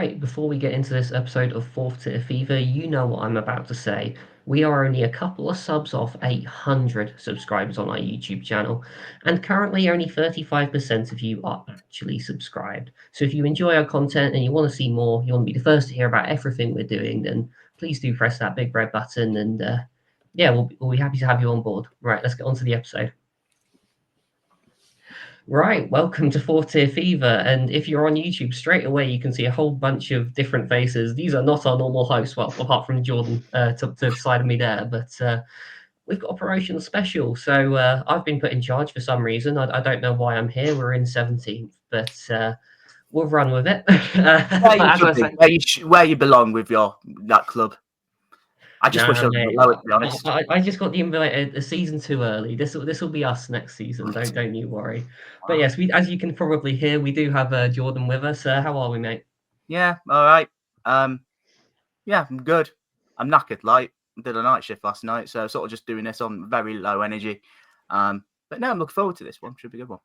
Right, before we get into this episode of Fourth Tier Fever, you know what I'm about to say. We are only a couple of subs off 800 subscribers on our YouTube channel, and currently only 35% of you are actually subscribed. So if you enjoy our content and you want to see more, you want to be the first to hear about everything we're doing, then please do press that big red button, and yeah, we'll be happy to have you on board. Right, let's get on to the episode. Right, welcome to Fourth Tier Fever. And if you're on YouTube, straight away you can see a whole bunch of different faces. These are not our normal hosts, well, apart from Jordan to the side of me there. But we've got a promotion special. So I've been put in charge for some reason. I don't know why I'm here. We're in 17th, but we'll run with it. Where you should be, where you belong with that club. I just wish I was below it, to be honest. I just got the invite a season too early. This will be us next season. Don't you worry. But yes, as you can probably hear, we do have Jordan with us. How are we, mate? Yeah, all right. Yeah, I'm good. I'm knackered. Like, did a night shift last night, so sort of just doing this on very low energy. But no, I'm looking forward to this one. Should be a good one.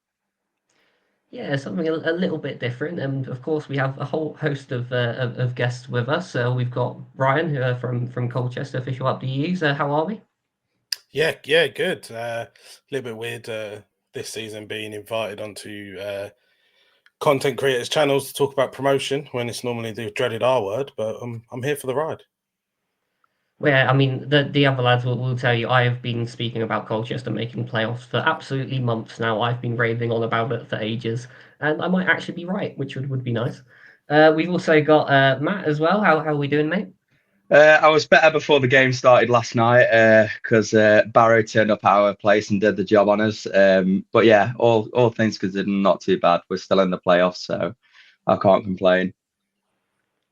Yeah, something a little bit different, and of course we have a whole host of guests with us. We've got Brian from Colchester, official up to you. How are we? Yeah, good. A little bit weird this season being invited onto content creators' channels to talk about promotion when it's normally the dreaded R word, but I'm here for the ride. Well, yeah, I mean, the other lads will tell you I have been speaking about Colchester making playoffs for absolutely months now. I've been raving on about it for ages, and I might actually be right, which would be nice. We've also got Matt as well. How are we doing, mate? I was better before the game started last night because Barrow turned up our place and did the job on us. But yeah, all things considered, not too bad. We're still in the playoffs, so I can't complain.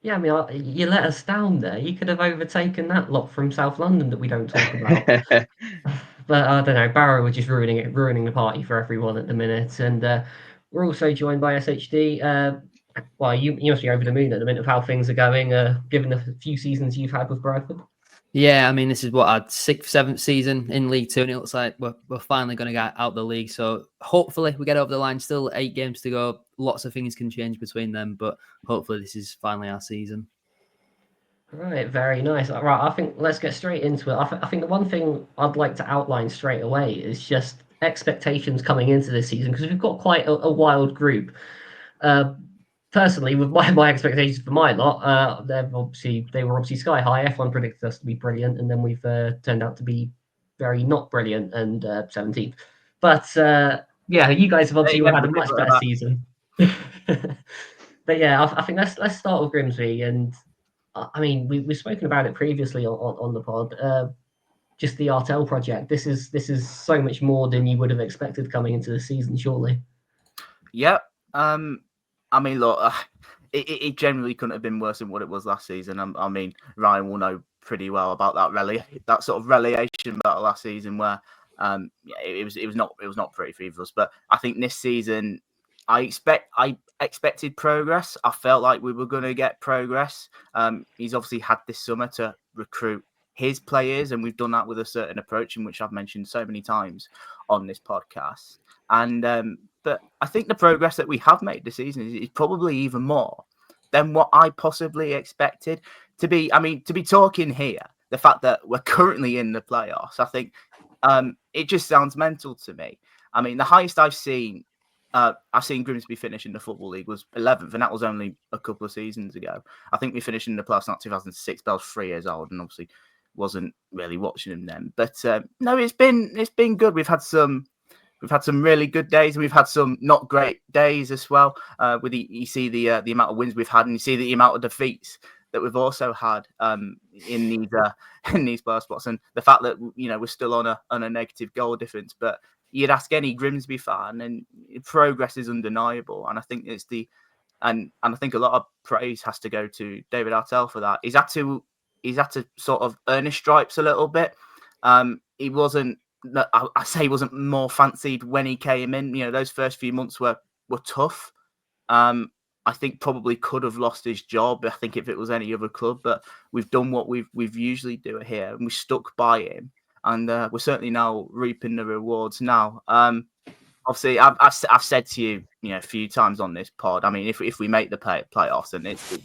Yeah, I mean, you let us down there. You could have overtaken that lot from South London that we don't talk about. But I don't know, Barrow were just ruining the party for everyone at the minute. And we're also joined by SHD. Well, you must be over the moon at the minute of how things are going, given the few seasons you've had with Bradford. Yeah, I mean, this is what our 6th, 7th season in League Two, and it looks like we're finally going to get out the league. So hopefully we get over the line. Still 8 games to go. Lots of things can change between them, but hopefully this is finally our season. Right, very nice. Right, I think let's get straight into it. I think the one thing I'd like to outline straight away is just expectations coming into this season, because we've got quite a wild group. Personally, with my expectations for my lot, they were obviously sky high. F1 predicted us to be brilliant, and then we've turned out to be very not brilliant and 17th. But yeah, you guys have obviously had a much better season. But yeah, I think let's start with Grimsby, and I mean we've spoken about it previously on the pod. Just the Artel project. This is so much more than you would have expected coming into the season, surely. Yep. I mean, look, it generally couldn't have been worse than what it was last season. I mean, Ryan will know pretty well about that sort of relegation battle last season, where it was not pretty for either of us. But I think this season, I expected progress. I felt like we were going to get progress. He's obviously had this summer to recruit his players, and we've done that with a certain approach, in which I've mentioned so many times on this podcast. And but I think the progress that we have made this season is probably even more than what I possibly expected to be. I mean, to be talking here, the fact that we're currently in the playoffs, I think it just sounds mental to me. I mean, the highest I've seen Grimsby finish in the Football League was 11th, and that was only a couple of seasons ago. I think we finished in the playoffs in 2006, but I was 3 years old and obviously wasn't really watching them then. But no, it's been good. We've had some really good days, and we've had some not great days as well. You see the amount of wins we've had, and you see the amount of defeats that we've also had in these playoff spots, and the fact that we're still on a negative goal difference. But you'd ask any Grimsby fan, and progress is undeniable. And I think and I think a lot of praise has to go to David Artel for that. He's had to sort of earn his stripes a little bit. He wasn't. I say he wasn't more fancied when he came in. Those first few months were tough. I think probably could have lost his job, I think, if it was any other club. But we've done what we've usually do here, and we stuck by him. And we're certainly now reaping the rewards now. Obviously, I've said to you, a few times on this pod. I mean, if we make the playoffs, then it's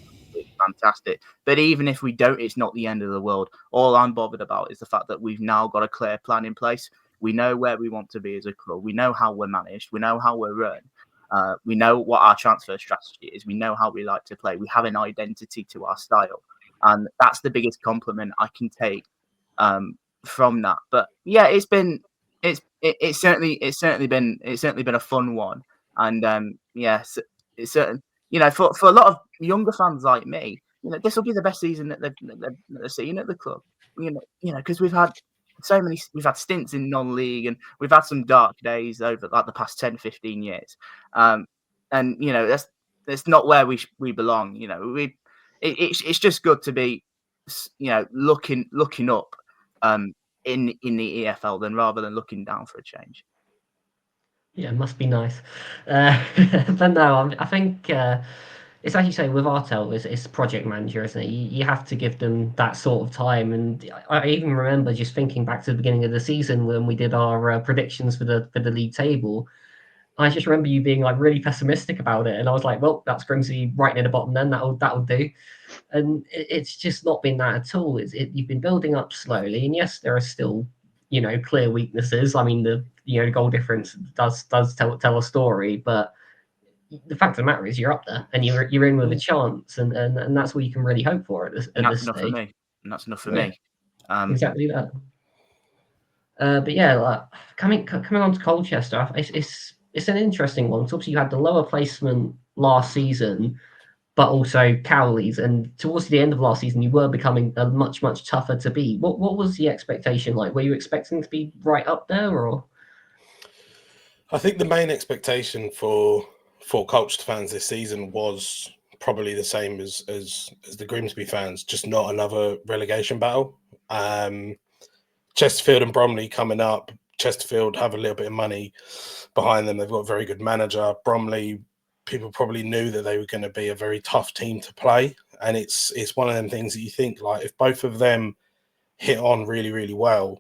fantastic. But even if we don't, it's not the end of the world. All I'm bothered about is the fact that we've now got a clear plan in place. We know where we want to be as a club. We know how we're managed. We know how we're run. We know what our transfer strategy is. We know how we like to play. We have an identity to our style, and that's the biggest compliment I can take from that. But yeah, it's certainly been a fun one, and yes, it's certain. For a lot of younger fans like me, this will be the best season that they've seen at the club. Because we've had we've had stints in non-league, and we've had some dark days over like the past 10, 15 years. And that's not where we belong. It's just good to be, looking up in the EFL rather than looking down for a change. Yeah, it must be nice. But no, I think it's as you say with Artel, it's project manager, isn't it? You have to give them that sort of time. And I even remember just thinking back to the beginning of the season when we did our predictions for the league table. I just remember you being like really pessimistic about it, and I was like, "Well, that's Grimsby right near the bottom. Then that'll do." And it's just not been that at all. You've been building up slowly, and yes, there are still clear weaknesses. I mean, the goal difference does tell a story, but the fact of the matter is you're up there and you're in with a chance, and that's what you can really hope for at this enough stage. for me. And that's enough for me. Exactly that. But yeah, like, coming on to Colchester, it's an interesting one. So obviously you had the lower placement last season, but also Cowley's, and towards the end of last season, you were becoming a much tougher to beat. What was the expectation like? Were you expecting to be right up there, or? I think the main expectation for Colchester fans this season was probably the same as the Grimsby fans, just not another relegation battle. Chesterfield and Bromley coming up. Chesterfield have a little bit of money behind them. They've got a very good manager. Bromley, people probably knew that they were going to be a very tough team to play. And it's one of them things that you think, like, if both of them hit on really, really well,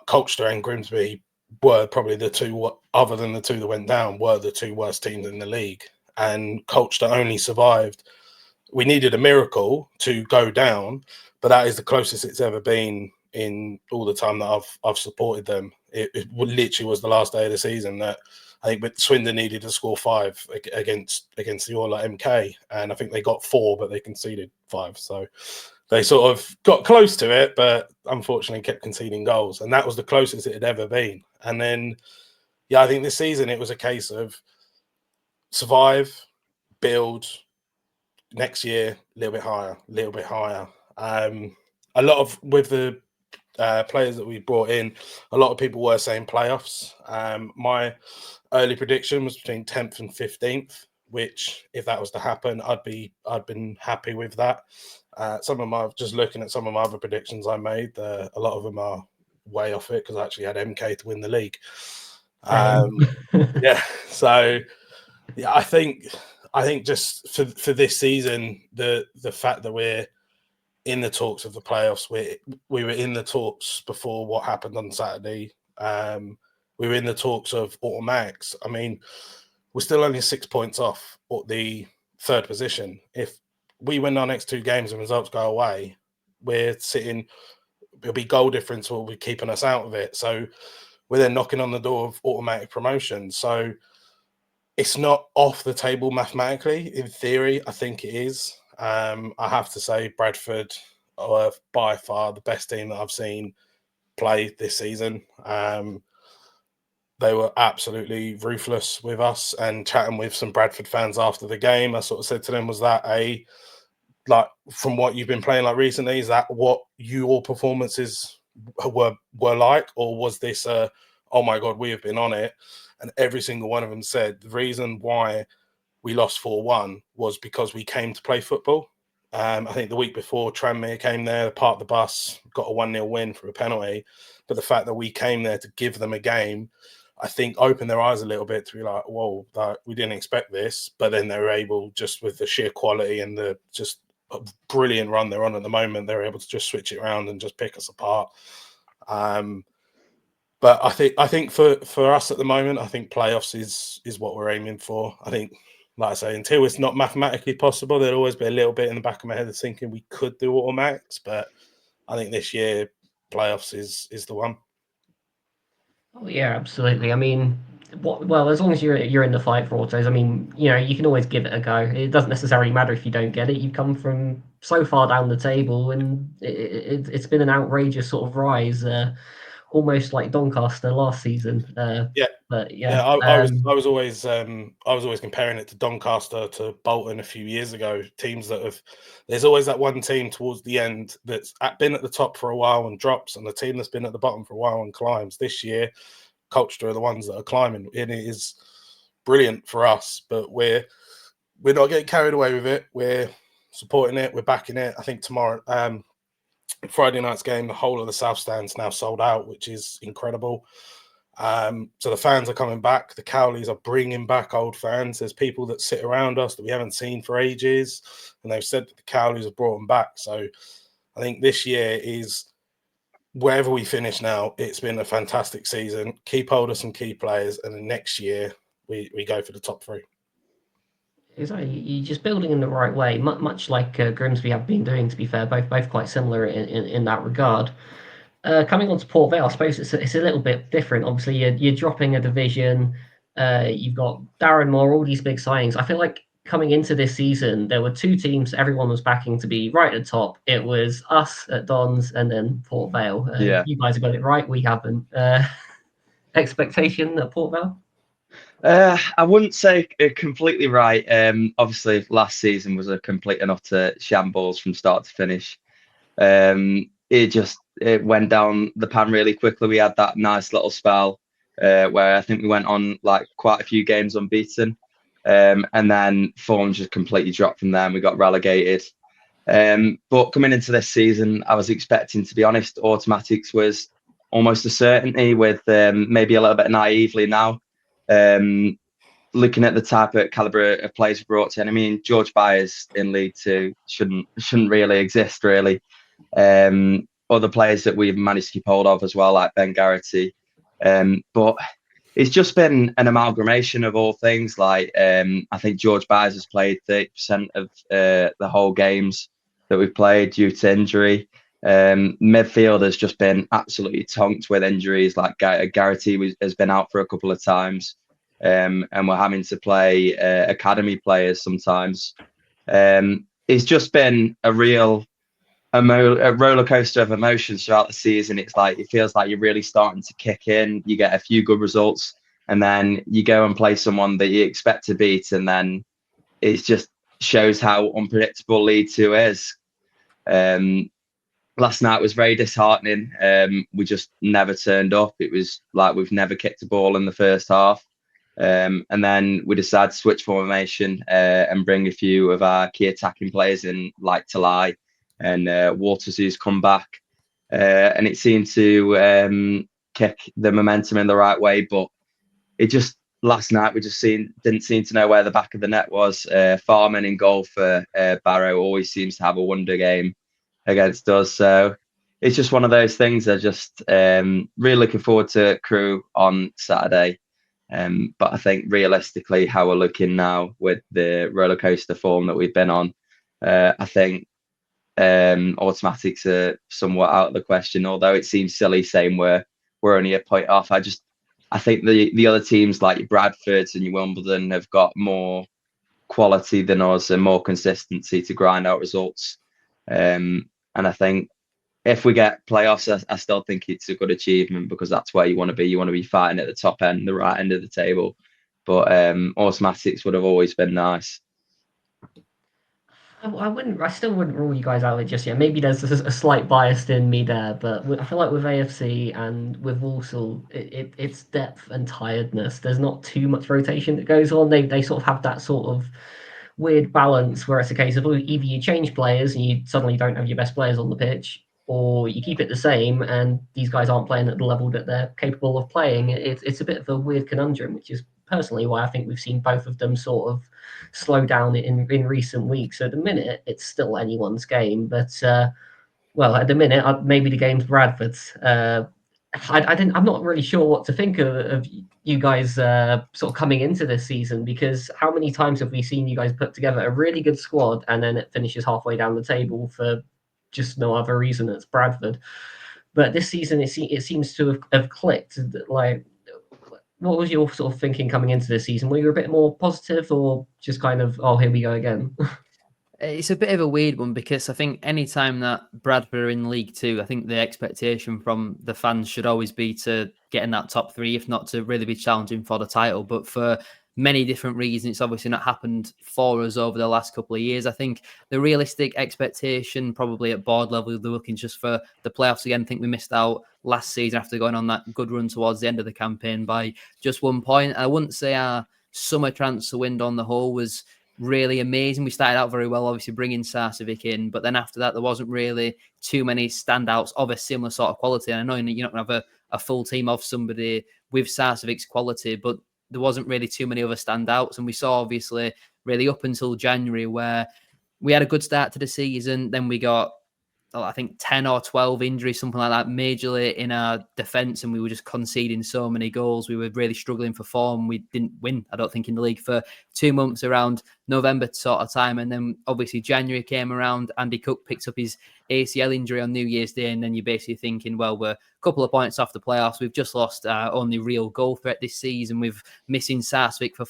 Colchester and Grimsby were probably the two, other than the two that went down, were the two worst teams in the league. And Colchester only survived. We needed a miracle to go down, but that is the closest it's ever been in all the time that I've supported them. It literally was the last day of the season that I think Swindon needed to score 5 against the Orla MK, and I think they got 4, but they conceded 5. So they sort of got close to it, but unfortunately kept conceding goals, and that was the closest it had ever been. And then, yeah, I think this season it was a case of survive, build. Next year, a little bit higher. A lot of with the players that we brought in, a lot of people were saying playoffs. My early prediction was between 10th and 15th, which, if that was to happen, I'd been happy with that. Just looking at some of my other predictions I made, a lot of them are way off it because I actually had MK to win the league. Yeah, so yeah, I think just for this season, the fact that we're in the talks of the playoffs, we were in the talks before what happened on Saturday. We were in the talks of automatics. I mean, we're still only 6 points off the 3rd position. If we win our next 2 games and results go away, we're sitting. It'll be goal difference will be keeping us out of it. So we're then knocking on the door of automatic promotion. So it's not off the table mathematically. In theory, I think it is. I have to say Bradford are by far the best team that I've seen play this season. They were absolutely ruthless with us, and chatting with some Bradford fans after the game, I sort of said to them, was that from what you've been playing like recently, is that what your performances were like, or was this oh my God, we have been on it? And every single one of them said the reason why we lost 4-1 was because we came to play football. I think the week before, Tranmere came there, parked the bus, got a 1-0 win for a penalty. But the fact that we came there to give them a game, I think opened their eyes a little bit to be like, whoa, we didn't expect this. But then they were able, just with the sheer quality and the just a brilliant run they're on at the moment, they're able to just switch it around and just pick us apart. But I think for us at the moment, I think playoffs is what we're aiming for. I think like I say, until it's not mathematically possible, there'll always be a little bit in the back of my head of thinking we could do automatics. But I think this year playoffs is the one. Oh yeah, absolutely. I mean, well, as long as you're in the fight for autos, I mean, you can always give it a go. It doesn't necessarily matter if you don't get it. You've come from so far down the table, and it's been an outrageous sort of rise, almost like Doncaster last season. Yeah. But Yeah, yeah, I was always comparing it to Doncaster to Bolton a few years ago. Teams that have, there's always that one team towards the end that's been at the top for a while and drops, and the team that's been at the bottom for a while and climbs. This year, Colchester are the ones that are climbing, and it is brilliant for us. But we're not getting carried away with it. We're supporting it. We're backing it. I think tomorrow, Friday night's game, the whole of the South Stand's now sold out, which is incredible. So the fans are coming back. The Cowleys are bringing back old fans. There's people that sit around us that we haven't seen for ages, and they've said that the Cowleys have brought them back. So I think this year is, wherever we finish now, it's been a fantastic season. Keep hold of some key players, and then next year we go for the top three. Exactly. You're just building in the right way, much like Grimsby have been doing. To be fair, both quite similar in that regard. Coming on to Port Vale, I suppose it's a little bit different. Obviously, you're dropping a division. You've got Darren Moore, all these big signings. I feel like coming into this season, there were two teams everyone was backing to be right at the top. It was us at Dons and then Port Vale. Yeah. You guys have got it right. We haven't. Expectation at Port Vale? I wouldn't say completely right. Obviously, last season was a complete and utter shambles from start to finish. It went down the pan really quickly. We had that nice little spell where I think we went on like quite a few games unbeaten, and then form just completely dropped from there, and we got relegated. But coming into this season, I was expecting, to be honest, automatics was almost a certainty, with maybe a little bit naively now. Looking at the type of caliber of players brought in, I mean, George Byers in League Two shouldn't really exist, really. Other players that we've managed to keep hold of as well, like Ben Garrity. But it's just been an amalgamation of all things. Like, I think George Byers has played 30% of the whole games that we've played due to injury. Midfield has just been absolutely tonked with injuries. Like Garrity has been out for a couple of times, and we're having to play academy players sometimes. It's just been a real a roller coaster of emotions throughout the season. It's like, it feels like you're really starting to kick in. You get a few good results, and then you go and play someone that you expect to beat, and then it just shows how unpredictable League Two is. Last night was very disheartening. We just never turned up. It was like we've never kicked a ball in the first half. And then we decided to switch formation and bring a few of our key attacking players in, like Talai and Waters, who's come back. And it seemed to kick the momentum in the right way. But it just, last night, we just didn't seem to know where the back of the net was. Farman in goal for Barrow always seems to have a wonder game against us. So it's just one of those things. I just really looking forward to Crew on Saturday. But I think realistically, how we're looking now with the roller coaster form that we've been on, I think automatics are somewhat out of the question. Although it seems silly saying we're only a point off. I think the other teams like your Bradfords and your Wimbledon have got more quality than us and more consistency to grind out results. And I think if we get playoffs, I still think it's a good achievement, because that's where you want to be. You want to be fighting at the top end, the right end of the table. But automatics would have always been nice. I still wouldn't rule you guys out just yet. Maybe there's a slight bias in me there, but I feel like with AFC and with Walsall, it's depth and tiredness. There's not too much rotation that goes on. They sort of have that sort of weird balance where it's a case of either you change players and you suddenly don't have your best players on the pitch, or you keep it the same and these guys aren't playing at the level that they're capable of playing. It's a bit of a weird conundrum, which is personally why I think we've seen both of them sort of slow down in recent weeks. So at the minute, it's still anyone's game, but well, at the minute, maybe the game's Bradford's. I'm not really sure what to think of you guys sort of coming into this season, because how many times have we seen you guys put together a really good squad and then it finishes halfway down the table for just no other reason? It's Bradford. But this season, it seems to have clicked. Like, what was your sort of thinking coming into this season? Were you a bit more positive, or just kind of, oh, here we go again? It's a bit of a weird one, because I think any time that Bradford are in League Two, I think the expectation from the fans should always be to get in that top three, if not to really be challenging for the title. But for many different reasons, it's obviously not happened for us over the last couple of years. I think the realistic expectation, probably at board level, they're looking just for the playoffs again. I think we missed out last season after going on that good run towards the end of the campaign by just 1 point. I wouldn't say our summer transfer window on the whole was really amazing. We started out very well, obviously bringing Sarcevic in, but then after that, there wasn't really too many standouts of a similar sort of quality. And I know you're not going to have a full team of somebody with Sarcevic's quality, but there wasn't really too many other standouts. And we saw, obviously, really up until January, where we had a good start to the season. Then we got, I think, 10 or 12 injuries, something like that, majorly in our defence, and we were just conceding so many goals. We were really struggling for form. We didn't win, I don't think, in the league for 2 months around November sort of time. And then obviously January came around, Andy Cook picked up his ACL injury on New Year's Day, and then you're basically thinking, well, we're a couple of points off the playoffs. We've just lost our only real goal threat this season. We've missing Sarcevic for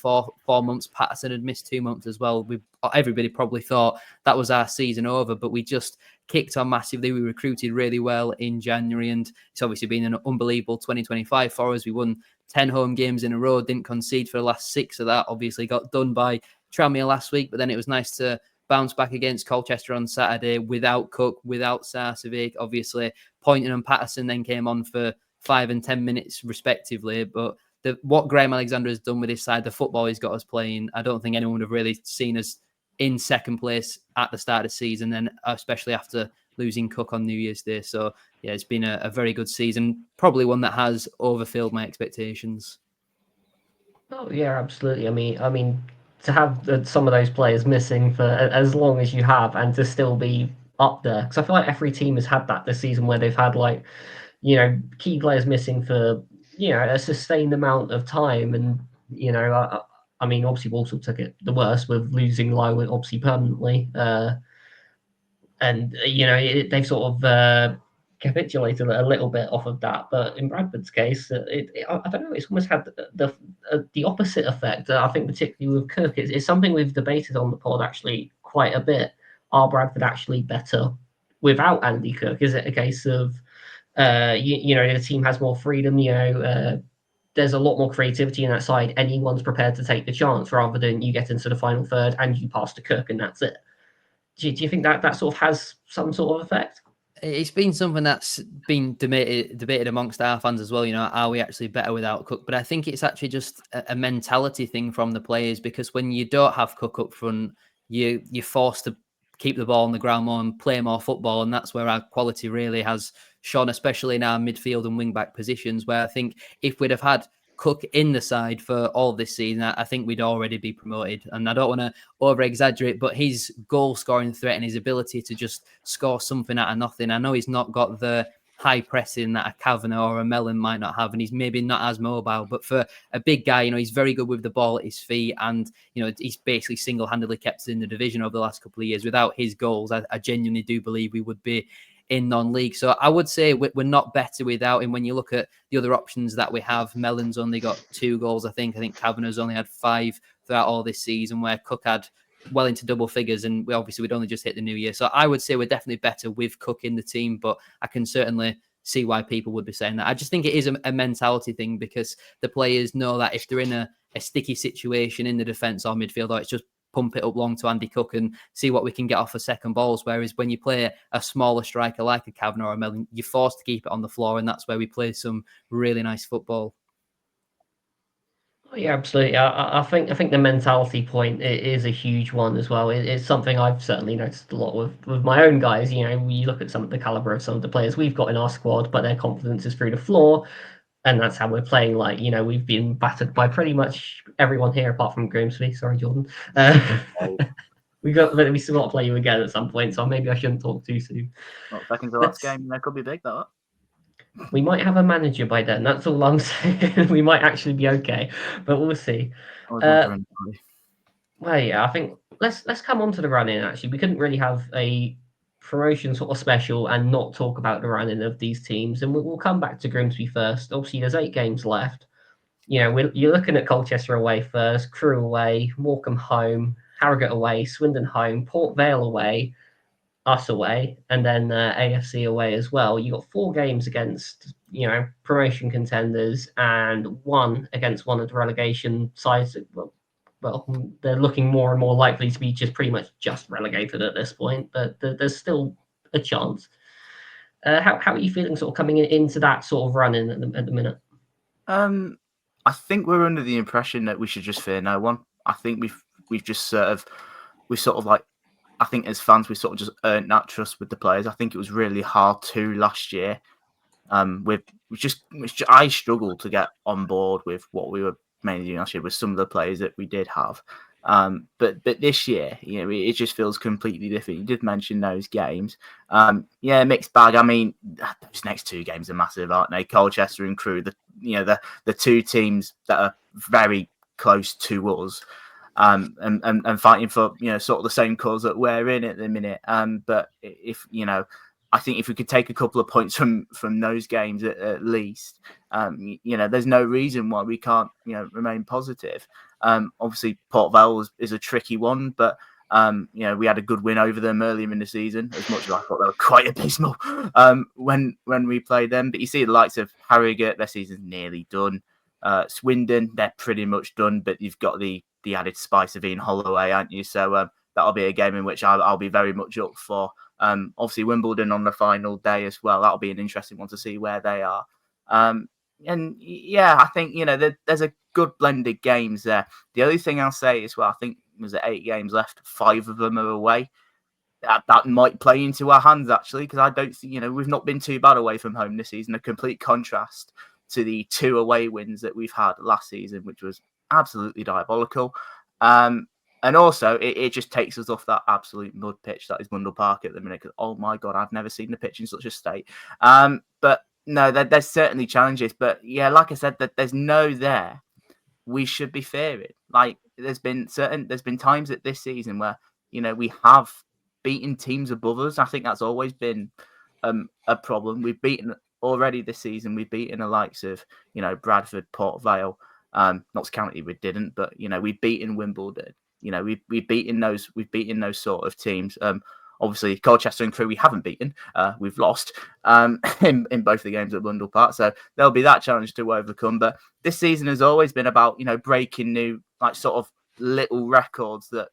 four months. Patterson had missed 2 months as well. Everybody probably thought that was our season over, but we just kicked on massively. We recruited really well in January, and it's obviously been an unbelievable 2025 for us. We won 10 home games in a row, didn't concede for the last 6 of that. Obviously got done by Tranmere last week, but then it was nice to bounce back against Colchester on Saturday without Cook, without Sarcevic. Obviously, Poynton and Patterson then came on for 5 and 10 minutes respectively, but what Graham Alexander has done with his side, the football he's got us playing, I don't think anyone would have really seen us in second place at the start of the season, and especially after losing Cook on New Year's Day. So, yeah, it's been a very good season, probably one that has overfilled my expectations. Oh, yeah, absolutely. I mean, to have some of those players missing for as long as you have, and to still be up there, because I feel like every team has had that this season, where they've had, like, key players missing for a sustained amount of time. And I mean, obviously Walsall took it the worst with losing Lywood obviously permanently, and they've sort of capitulated a little bit off of that. But in Bradford's case, I don't know, it's almost had the opposite effect. I think particularly with Cook, it's something we've debated on the pod actually quite a bit. Are Bradford actually better without Andy Cook? Is it a case of the team has more freedom? There's a lot more creativity in that side. Anyone's prepared to take the chance, rather than you get into the final third and you pass to Cook and that's it. Do you think that sort of has some sort of effect? It's been something that's been debated amongst our fans as well. Are we actually better without Cook? But I think it's actually just a mentality thing from the players, because when you don't have Cook up front, you're forced to keep the ball on the ground more and play more football. And that's where our quality really has shone, especially in our midfield and wing-back positions, where I think if we'd have had Cook in the side for all this season, I think we'd already be promoted. And I don't want to over-exaggerate, but his goal-scoring threat and his ability to just score something out of nothing, I know he's not got the high pressing that a Kavanagh or a Mellon might not have, and he's maybe not as mobile, but for a big guy, he's very good with the ball at his feet, and he's basically single-handedly kept us in the division over the last couple of years. Without his goals, I genuinely do believe we would be in non-league. So I would say we're not better without him. When you look at the other options that we have, Mellon's only got 2 goals, I think Kavanagh's only had 5 throughout all this season, where Cook had well into double figures, and we'd only just hit the new year. So I would say we're definitely better with Cook in the team, but I can certainly see why people would be saying that. I just think it is a mentality thing, because the players know that if they're in a sticky situation in the defence or midfield, or it's just pump it up long to Andy Cook and see what we can get off of second balls. Whereas when you play a smaller striker like a Kavanagh or a Mellon, you're forced to keep it on the floor, and that's where we play some really nice football. Yeah, absolutely. I think the mentality point is a huge one as well. It's something I've certainly noticed a lot with my own guys. You look at some of the caliber of some of the players we've got in our squad, but their confidence is through the floor, and that's how we're playing. Like, we've been battered by pretty much everyone here apart from Grimsby. Sorry, Jordan. We still got to play you again at some point, so maybe I shouldn't talk too soon. Well, second to last game, that could be big, though. We might have a manager by then. That's all I'm saying. We might actually be okay, but we'll see. I was wondering. Well, yeah, I think let's come on to the run-in. Actually, we couldn't really have a promotion sort of special and not talk about the run-in of these teams, and we'll come back to Grimsby first. Obviously, there's 8 games left. You know, you're looking at Colchester away first, Crewe away, Morecambe home, Harrogate away, Swindon home, Port Vale away, us away, and then AFC away as well. You got 4 games against promotion contenders and 1 against one of the relegation sides. Well, they're looking more and more likely to be just pretty much just relegated at this point, but there's still a chance. How are you feeling sort of coming into that sort of run in at the minute? I think we're under the impression that we should just fear no one. I think we've just sort of like, I think as fans we sort of just earned that trust with the players. I think it was really hard to last year. I struggled to get on board with what we were mainly doing last year with some of the players that we did have. But this year, it just feels completely different. You did mention those games. Mixed bag. I mean, those next 2 games are massive, aren't they? Colchester and Crewe, the 2 teams that are very close to us. And fighting for sort of the same cause that we're in at the minute. But if I think if we could take a couple of points from those games at least, there's no reason why we can't remain positive. Obviously, Port Vale is a tricky one, but we had a good win over them earlier in the season. As much as I thought they were quite abysmal when we played them, but you see the likes of Harrogate, their season's nearly done. Swindon, they're pretty much done, but you've got the added spice of Ian Holloway, aren't you? So that'll be a game in which I'll be very much up for. Obviously, Wimbledon on the final day as well. That'll be an interesting one to see where they are. And yeah, I think there's a good blended games there. The only thing I'll say is, I think there's 8 games left. 5 of them are away. That might play into our hands actually, because I don't think we've not been too bad away from home this season. A complete contrast to the 2 away wins that we've had last season, which was absolutely diabolical. And also, it just takes us off that absolute mud pitch that is Mundle Park at the minute. Because oh my god, I've never seen the pitch in such a state. But no, there's certainly challenges. But yeah, like I said, that there's no there. We should be fearing. Like there's been times at this season where we have beaten teams above us. I think that's always been a problem. We've beaten already this season. We've beaten the likes of Bradford, Port Vale. Notts County we didn't, but we've beaten Wimbledon. We've beaten those sort of teams. Obviously, Colchester and Crewe we haven't beaten. We've lost in both the games at Mundle Park. So there'll be that challenge to overcome. But this season has always been about breaking new sort of little records that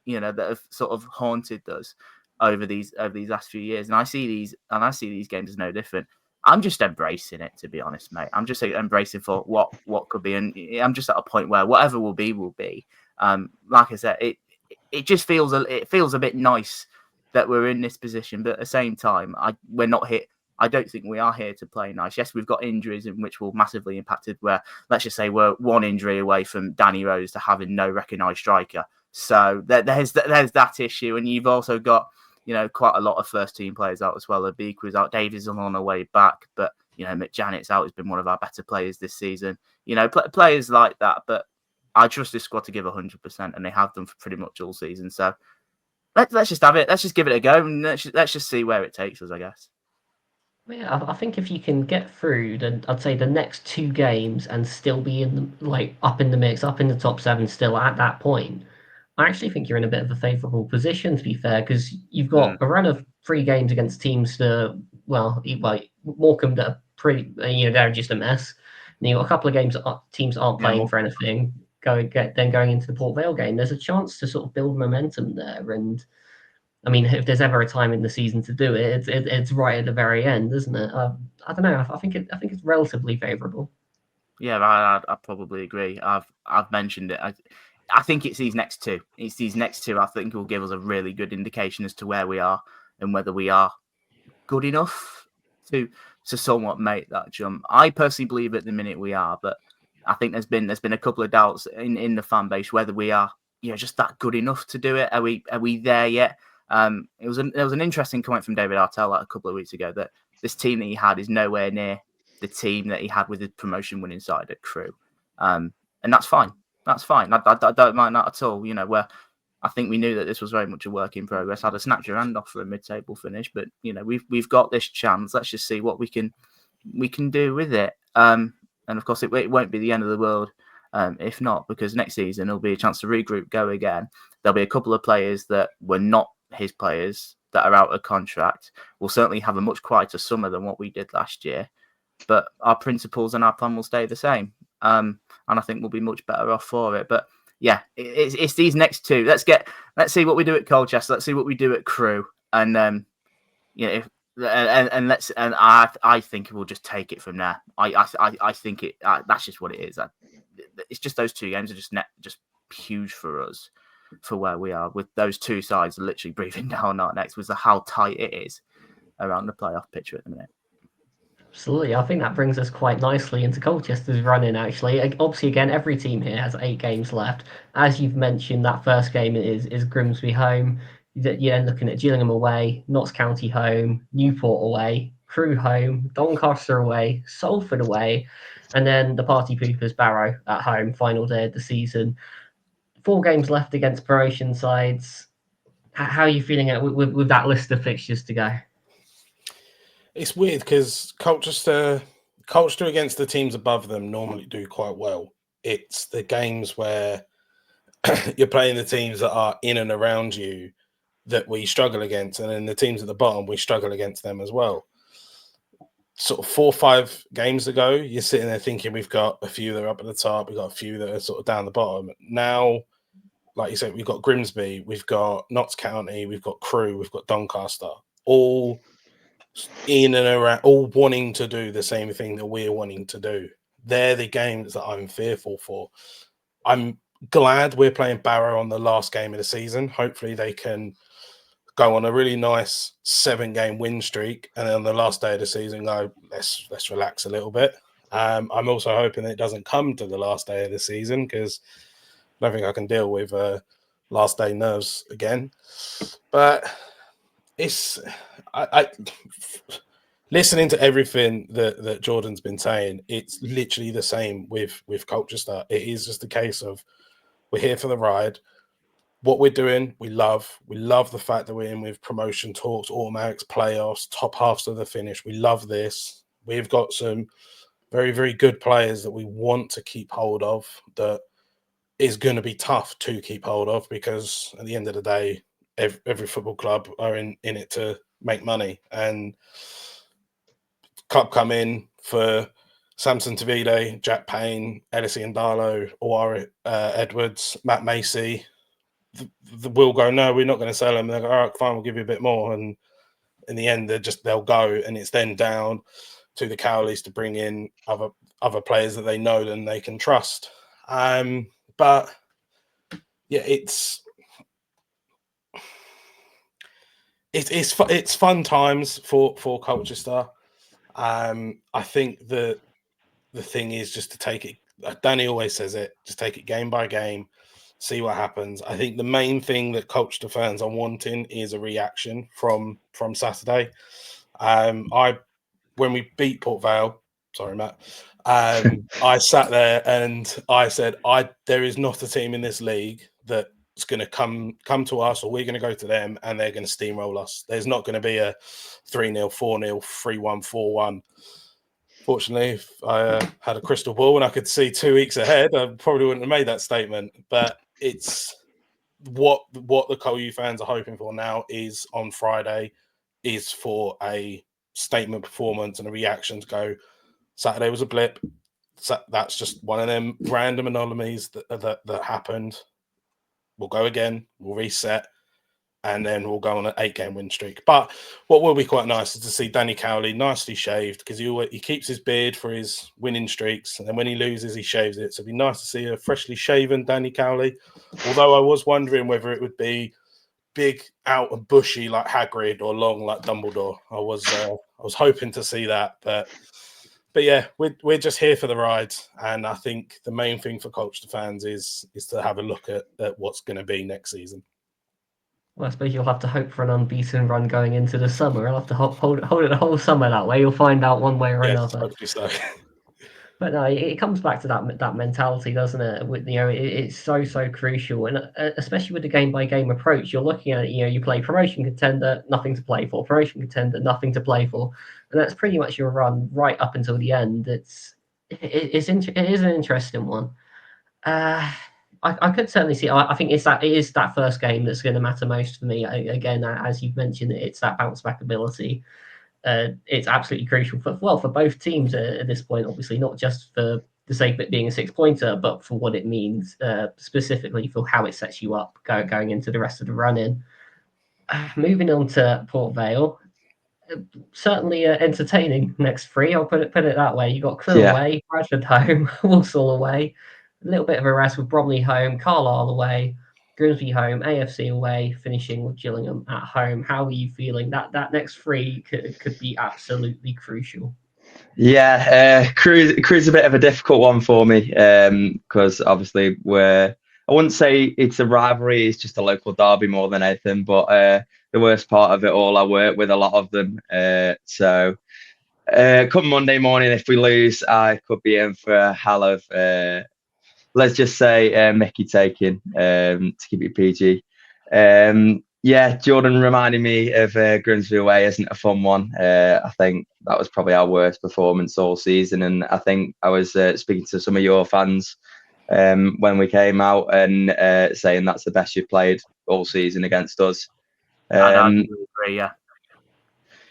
that have sort of haunted us over these last few years. And I see these games as no different. I'm just embracing it, to be honest, mate. I'm just embracing for what could be, and I'm just at a point where whatever will be, will be. Like I said, it just feels a bit nice that we're in this position, but at the same time, we're not here. I don't think we are here to play nice. Yes, we've got injuries, in which will massively impact it. Where let's just say we're 1 injury away from Danny Rose to having no recognised striker. So there's that issue, and you've also got quite a lot of first team players out as well. Abiku is out, Davies is on the way back, but McJanet's out. Has been one of our better players this season. Players like that. But I trust this squad to give 100%, and they have done for pretty much all season. So let's just have it. Let's just give it a go, and let's just see where it takes us, I guess. Yeah, I think if you can get through, I'd say the next 2 games and still be up in the mix, up in the top 7, still at that point, I actually think you're in a bit of a favourable position, to be fair, because you've got a run of 3 games against teams that, Morecambe that are pretty, they're just a mess. And you've got a couple of games that teams aren't playing for anything. Going into the Port Vale game, there's a chance to sort of build momentum there. And I mean, if there's ever a time in the season to do it, it's right at the very end, isn't it? I don't know. I think it's relatively favourable. Yeah, I probably agree. I've mentioned it. I think it's these next 2. It's these next 2. I think will give us a really good indication as to where we are and whether we are good enough to somewhat make that jump. I personally believe at the minute we are, but I think there's been a couple of doubts in the fan base whether we are just that good enough to do it. Are we there yet? There was an interesting comment from David Artell a couple of weeks ago that this team that he had is nowhere near the team that he had with his promotion winning side at Crewe. And that's fine. That's fine. I don't mind that at all. Where I think we knew that this was very much a work in progress. Had to snatch your hand off for a mid-table finish, but we've got this chance. Let's just see what we can do with it. And of course, it won't be the end of the world if not, because next season there'll be a chance to regroup, go again. There'll be a couple of players that were not his players that are out of contract. We'll certainly have a much quieter summer than what we did last year, but our principles and our plan will stay the same. And I think we'll be much better off for it. But yeah, it's these next two. Let's see what we do at Colchester. Let's see what we do at Crewe, and I think we'll just take it from there. I think that's just what it is. It's just those two games are just huge for us, for where we are, with those two sides literally breathing down our necks with how tight it is around the playoff picture at the minute. Absolutely. I think that brings us quite nicely into Colchester's run-in, actually. Obviously, again, every team here has 8 games left. As you've mentioned, that first game is Grimsby home. You're then looking at Gillingham away, Notts County home, Newport away, Crewe home, Doncaster away, Salford away, and then the Party Poopers Barrow at home, final day of the season. 4 games left against promotion sides. How are you feeling with that list of fixtures to go? It's weird because Colchester against the teams above them normally do quite well. It's the games where you're playing the teams that are in and around you that we struggle against, and then the teams at the bottom, we struggle against them as well. Sort of 4 or 5 games ago, you're sitting there thinking we've got a few that are up at the top, we've got a few that are sort of down the bottom. Now, like you said, we've got Grimsby, we've got Notts County, we've got Crewe, we've got Doncaster, all in and around, all wanting to do the same thing that we're wanting to do. They're the games that I'm fearful for. I'm glad we're playing Barrow on the last game of the season. Hopefully they can go on a really nice 7-game win streak, and then on the last day of the season go, let's relax a little bit. I'm also hoping that it doesn't come to the last day of the season, because I don't think I can deal with last day nerves again. But it's listening to everything that Jordan's been saying, it's literally the same with Colchester. It is just a case of we're here for the ride. What we're doing, we love. We love the fact that we're in with promotion talks, automatics, playoffs, top halves of the finish. We love this. We've got some very, very good players that we want to keep hold of, that is going to be tough to keep hold of, because at the end of the day, every football club are in it to make money. And club come in for Samson Tavide, Jack Payne, Edison Darlow, Owari Edwards, Matt Macy. We'll go, no, we're not going to sell them. They'll go, all right, fine, we'll give you a bit more. And in the end, they'll go, and it's then down to the Cowleys to bring in other players that they know and they can trust. But yeah, it's fun times for Colchester. I think the thing is just to take it. Danny always says it: just take it game by game, see what happens. I think the main thing that Colchester fans are wanting is a reaction from Saturday. When we beat Port Vale, sorry Matt, I sat there and I said, there is not a team in this league that's going to come to us, or we're going to go to them and they're going to steamroll us. There's not going to be a 3-0, 4-0, 3-1, 4-1. Fortunately, if I had a crystal ball and I could see 2 weeks ahead, I probably wouldn't have made that statement. But it's what the COU fans are hoping for now is on Friday is for a statement performance and a reaction to go, Saturday was a blip. That's just one of them random anomalies that happened. We'll go again. We'll reset. And then we'll go on an 8-game win streak. But what will be quite nice is to see Danny Cowley nicely shaved, because he keeps his beard for his winning streaks, and then when he loses, he shaves it. So it'd be nice to see a freshly shaven Danny Cowley. Although I was wondering whether it would be big, out and bushy like Hagrid or long like Dumbledore. I was hoping to see that, but yeah, we're just here for the ride, and I think the main thing for Colchester fans is to have a look at what's going to be next season. Well, I suppose you'll have to hope for an unbeaten run going into the summer. I'll have to hold it the whole summer that way. You'll find out one way or Yes, another. hopefully so. But no, it comes back to that mentality, doesn't it? It's so crucial, and especially with the game by game approach, you're looking at you play promotion contender, nothing to play for, promotion contender, nothing to play for, and that's pretty much your run right up until the end. It is an interesting one. I could certainly see. I think it is that first game that's going to matter most for me. Again, as you've mentioned, it's that bounce back ability. It's absolutely crucial for both teams at this point. Obviously, not just for the sake of it being a 6-pointer, but for what it means specifically for how it sets you up going into the rest of the run-in. Moving on to Port Vale, certainly entertaining next three. I'll put it that way. You got Crewe away, Bradford home, Walsall away, a little bit of a rest with Bromley home, Carlisle away, Grimsby home, AFC away, finishing with Gillingham at home. How are you feeling? That next three could be absolutely crucial. Yeah, Crewe's a bit of a difficult one for me because obviously I wouldn't say it's a rivalry, it's just a local derby more than anything. But the worst part of it all, I work with a lot of them. So come Monday morning, if we lose, I could be in for a hell of, let's just say, Mickey taking to keep it PG. Yeah, Jordan reminding me of Grimsby away isn't a fun one. I think that was probably our worst performance all season. And I think I was speaking to some of your fans when we came out and saying that's the best you've played all season against us. I agree, yeah.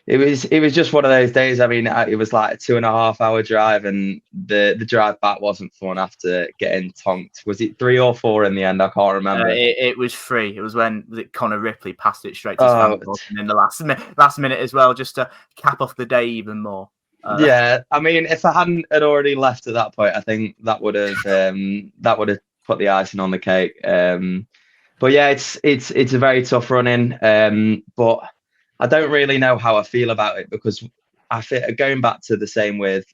It was just one of those days. I mean, it was like a 2.5-hour drive, and the drive back wasn't fun after getting tonked. Was it 3 or 4 in the end? I can't remember. It was 3. It was when Connor Ripley passed it straight to Stamford in the last minute as well, just to cap off the day even more. Yeah, I mean, if I hadn't had already left at that point, I think that would have put the icing on the cake. But yeah, it's a very tough run-in. But I don't really know how I feel about it because I feel going back to the same with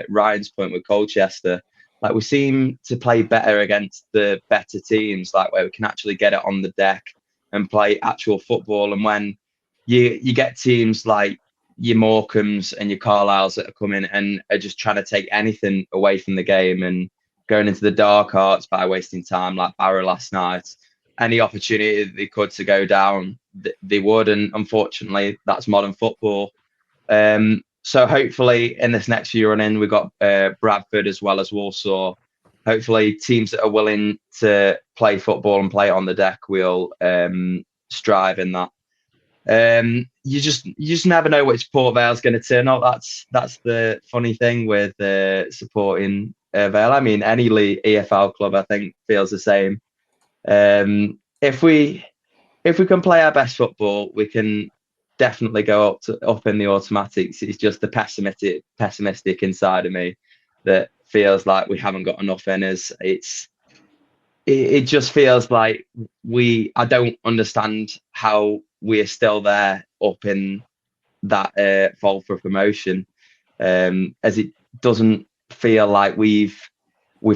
Ryan's point with Colchester, like we seem to play better against the better teams, like where we can actually get it on the deck and play actual football. And when you get teams like your Morecambes and your Carlisles that are coming and are just trying to take anything away from the game and going into the dark arts by wasting time, like Barrow last night, any opportunity they could to go down, they would. And unfortunately, that's modern football. So hopefully in this next year run-in, we've got Bradford as well as Walsall. Hopefully teams that are willing to play football and play it on the deck will strive in that. You just never know which Port Vale's going to turn up. That's the funny thing with supporting Vale. I mean, any EFL club I think feels the same. If we can play our best football, we can definitely go up in the automatics. It's just the pessimistic inside of me that feels like we haven't got enough in us. It just feels like I don't understand how we're still there up in that fall for promotion, as it doesn't feel like we've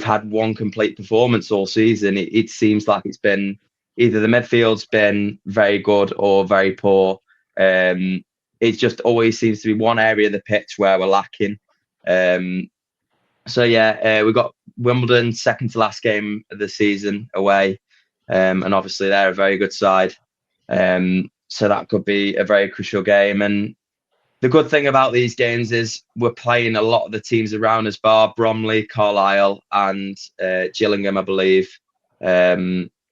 had one complete performance all season. It seems like it's been either the midfield's been very good or very poor. It just always seems to be one area of the pitch where we're lacking. So yeah, we got Wimbledon second to last game of the season away, and obviously they're a very good side. So that could be a very crucial game. And the good thing about these games is we're playing a lot of the teams around us, bar Bromley, Carlisle, and Gillingham, I believe.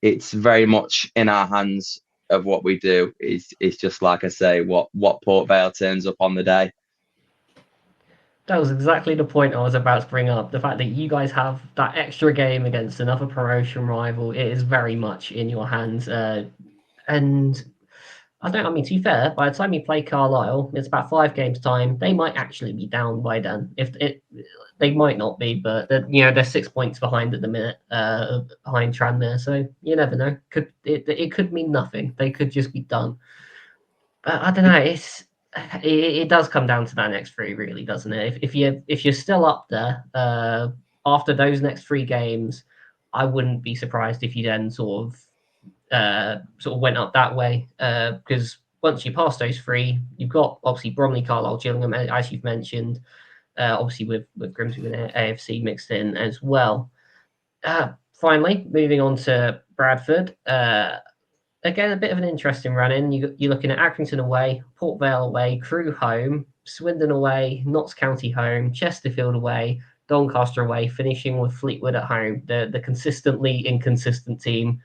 It's very much in our hands of what we do. It's just like I say, what Port Vale turns up on the day. That was exactly the point I was about to bring up. The fact that you guys have that extra game against another promotion rival, it is very much in your hands. And I mean, to be fair, by the time you play Carlisle, it's about 5 games time. They might actually be down by then. They might not be, but they're 6 points behind at the minute, behind Tranmere. So you never know. It could mean nothing. They could just be done. But I don't know. It does come down to that next 3, really, doesn't it? If you're still up there after those next 3 games, I wouldn't be surprised if you then sort of sort of went up that way, because once you pass those three, you've got obviously Bromley, Carlisle, Gillingham, as you've mentioned, obviously with Grimsby and AFC mixed in as well. Finally, moving on to Bradford. Again, a bit of an interesting run-in. You're looking at Accrington away, Port Vale away, Crewe home, Swindon away, Notts County home, Chesterfield away, Doncaster away, finishing with Fleetwood at home. The consistently inconsistent team.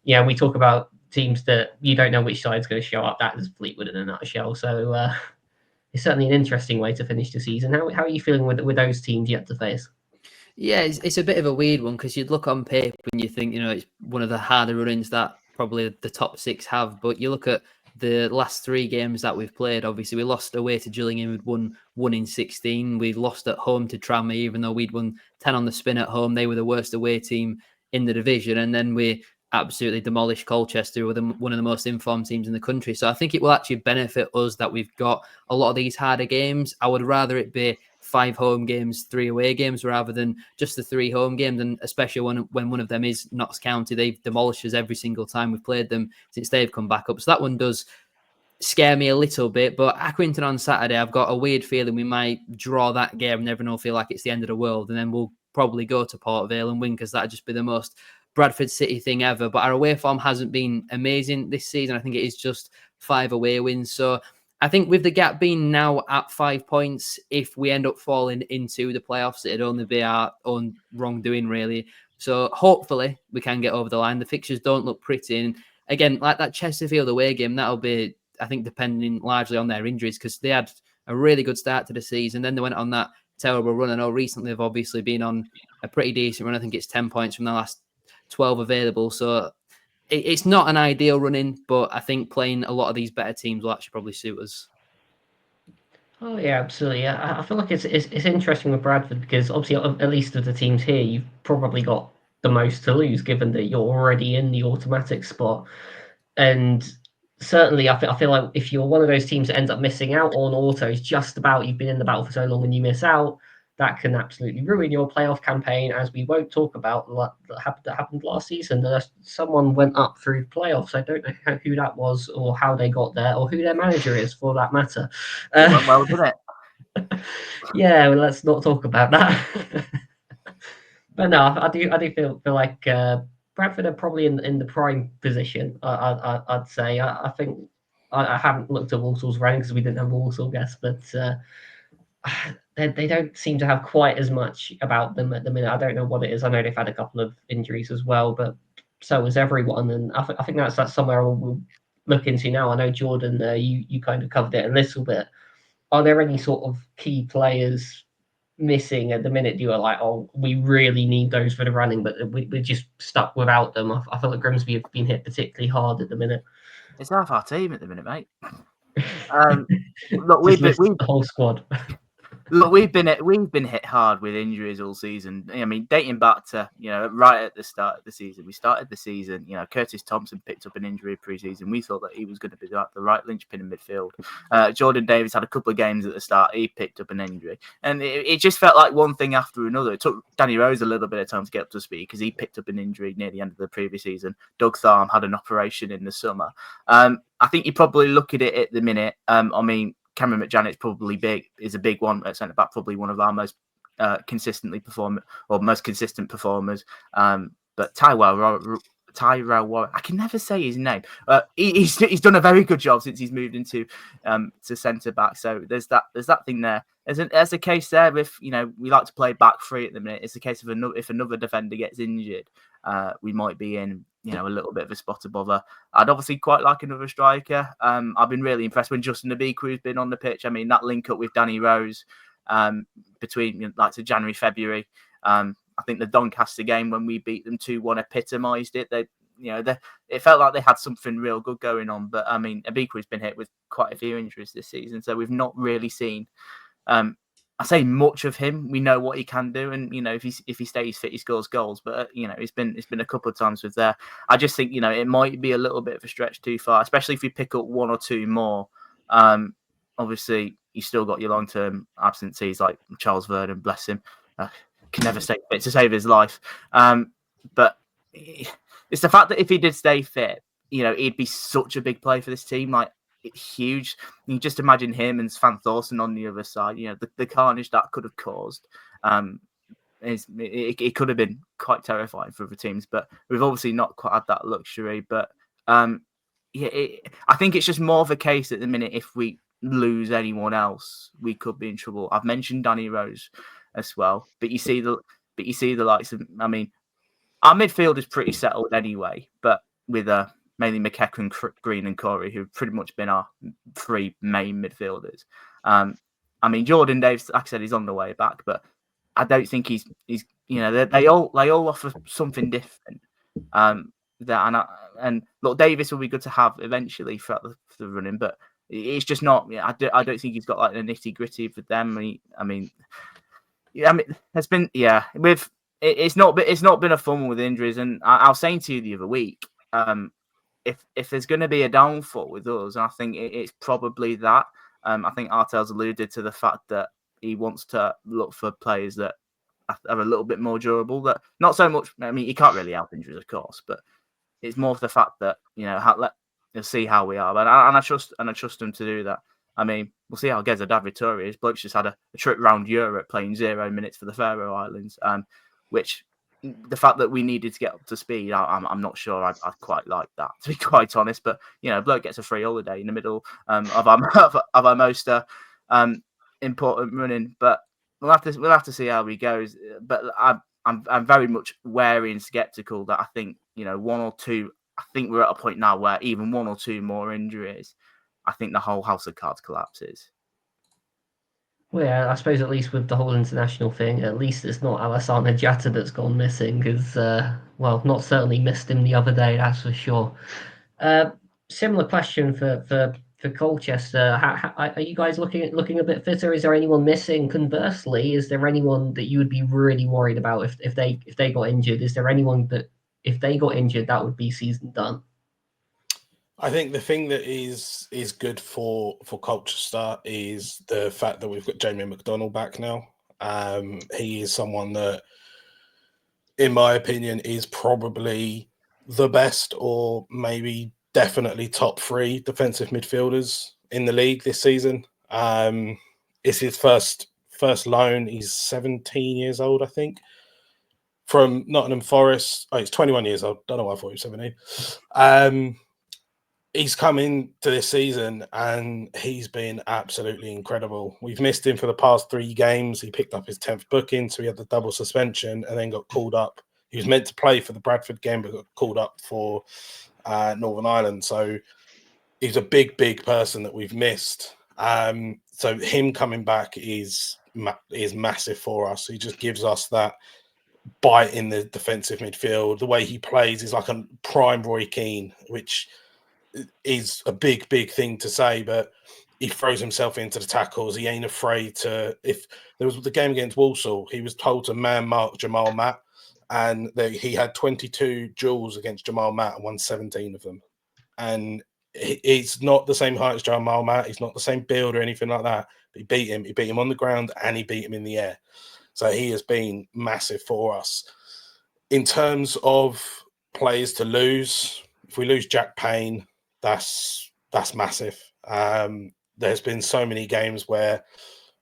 Yeah, we talk about teams that you don't know which side's going to show up. That is Fleetwood in a nutshell. So it's certainly an interesting way to finish the season. How are you feeling with those teams yet to face? Yeah, it's a bit of a weird one because you'd look on paper and you think, it's one of the harder run-ins that probably the top six have. But you look at the last 3 games that we've played. Obviously, we lost away to Gillingham, we'd won 1 in 16. We lost at home to Tranmere, even though we'd won 10 on the spin at home. They were the worst away team in the division. And then we absolutely demolished Colchester, who were one of the most informed teams in the country. So I think it will actually benefit us that we've got a lot of these harder games. I would rather it be 5 home games, 3 away games, rather than just the 3 home games. And especially when one of them is Notts County, they've demolished us every single time we've played them since they've come back up. So that one does scare me a little bit. But Accrington on Saturday, I've got a weird feeling we might draw that game and everyone will feel like it's the end of the world. And then we'll probably go to Port Vale and win because that'd just be the most Bradford City thing ever. But our away form hasn't been amazing this season. I think it is just 5 away wins. So I think with the gap being now at 5 points, if we end up falling into the playoffs, it'd only be our own wrongdoing, really. So hopefully we can get over the line. The fixtures don't look pretty. And again, like that Chesterfield away game, that'll be, I think, depending largely on their injuries because they had a really good start to the season. Then they went on that terrible run. I know recently they've obviously been on a pretty decent run. I think it's 10 points from the last 12 available. So it's not an ideal run-in, but I think playing a lot of these better teams will actually probably suit us. Oh yeah, absolutely. I feel like it's interesting with Bradford because obviously at least of the teams here, you've probably got the most to lose given that you're already in the automatic spot. And certainly I feel like if you're one of those teams that ends up missing out on autos just about you've been in the battle for so long and you miss out, that can absolutely ruin your playoff campaign, as we won't talk about that happened last season. Someone went up through playoffs. I don't know who that was or how they got there or who their manager is for that matter. It went well, didn't it? Yeah, well, let's not talk about that. But no, I do feel like Bradford are probably in the prime position. I'd say. I think I haven't looked at Walsall's rank because we didn't have Walsall guests, but they don't seem to have quite as much about them at the minute. I don't know what it is. I know they've had a couple of injuries as well, but so has everyone. And I think that's somewhere we'll look into now. I know Jordan, you kind of covered it a little bit. Are there any sort of key players missing at the minute? You are like, oh, we really need those for the running, but we're just stuck without them. I feel like Grimsby have been hit particularly hard at the minute. It's half our team at the minute, mate. Look, the whole squad. Look, we've been hit hard with injuries all season. I mean, dating back to right at the start of the season, we started the season. Curtis Thompson picked up an injury pre-season. We thought that he was going to be the right linchpin in midfield. Jordan Davis had a couple of games at the start. He picked up an injury, and it just felt like one thing after another. It took Danny Rose a little bit of time to get up to speed because he picked up an injury near the end of the previous season. Doug Tharm had an operation in the summer. I think you probably look at it at the minute. I mean, Cameron McJanet's is a big one at centre back, probably one of our most consistently most consistent performers. But Tyrell Warren, I can never say his name. He's done a very good job since he's moved into to centre back. So there's that thing there. There's a case there if we like to play back 3 at the minute. It's a case of if another defender gets injured, we might be in a little bit of a spot above her. I'd obviously quite like another striker. I've been really impressed when Justin Abikwu's been on the pitch. I mean, that link up with Danny Rose between January, February. I think the Doncaster game when we beat them 2-1 epitomised it. It felt like they had something real good going on. But I mean, Abikwu's been hit with quite a few injuries this season, so we've not really seen. I say much of him. We know what he can do, and if he stays fit, he scores goals. But it's been a couple of times with there. I just think it might be a little bit of a stretch too far, especially if we pick up 1 or 2 more. Obviously, you still got your long-term absentees like Charles Verdon, bless him, can never stay fit to save his life. But it's the fact that if he did stay fit, he'd be such a big play for this team, like huge. You just imagine him and Svan Thorson on the other side. The carnage that could have caused. It could have been quite terrifying for other teams, but we've obviously not quite had that luxury. But I think it's just more of a case at the minute. If we lose anyone else, we could be in trouble. I've mentioned Danny Rose as well, but you see the likes of. I mean, our midfield is pretty settled anyway, but with mainly McEachran, Green, and Corey, who've pretty much been our three main midfielders. I mean, Jordan Davis, like I said, he's on the way back, but I don't think he's they all offer something different. And look, Davis will be good to have eventually throughout the running, but it's just not. I don't think he's got like the nitty gritty for them. There's been it's not been a fun one with injuries, and I was saying to you the other week, if there's going to be a downfall with us, I think it's probably that. I think Artel's alluded to the fact that he wants to look for players that are a little bit more durable. That not so much. I mean, you can't really help injuries, of course, but it's more of the fact that you'll see how we are. And I trust them to do that. I mean, we'll see how Geza Davituri is. Bloke's just had a trip around Europe playing 0 minutes for the Faroe Islands, which the fact that we needed to get up to speed, I'm not sure I'd quite like that, to be quite honest. But bloke gets a free holiday in the middle of our most important running. But we'll have to see how he goes. But I'm very much wary and skeptical that I think one or two. I think we're at a point now where even one or two more injuries, I think the whole house of cards collapses. Well, yeah, I suppose at least with the whole international thing, at least it's not Alassane Jatta that's gone missing, because, not certainly missed him the other day, that's for sure. Similar question for Colchester. Are you guys looking a bit fitter? Is there anyone missing? Conversely, is there anyone that you would be really worried about if they got injured? Is there anyone that if they got injured, that would be season done? I think the thing that is good for Colchester is the fact that we've got Jamie McDonnell back now. He is someone that, in my opinion, is probably the best, or maybe definitely top 3 defensive midfielders in the league this season. It's his first loan. He's 17 years old, I think, from Nottingham Forest. Oh, he's 21 years old. Don't know why I thought he was 17. He's come into this season and he's been absolutely incredible. We've missed him for the past 3 games. He picked up his 10th booking, so he had the double suspension and then got called up. He was meant to play for the Bradford game, but got called up for Northern Ireland. So he's a big person that we've missed. So him coming back is massive for us. He just gives us that bite in the defensive midfield. The way he plays is like a prime Roy Keane, which is a big thing to say, but he throws himself into the tackles. He ain't afraid to. If there was the game against Walsall, he was told to man mark Jamal Matt, and he had 22 duels against Jamal Matt and won 17 of them. And he's not the same height as Jamal Matt. He's not the same build or anything like that. But he beat him. He beat him on the ground and he beat him in the air. So he has been massive for us. In terms of players to lose, if we lose Jack Payne, that's massive. There's been so many games where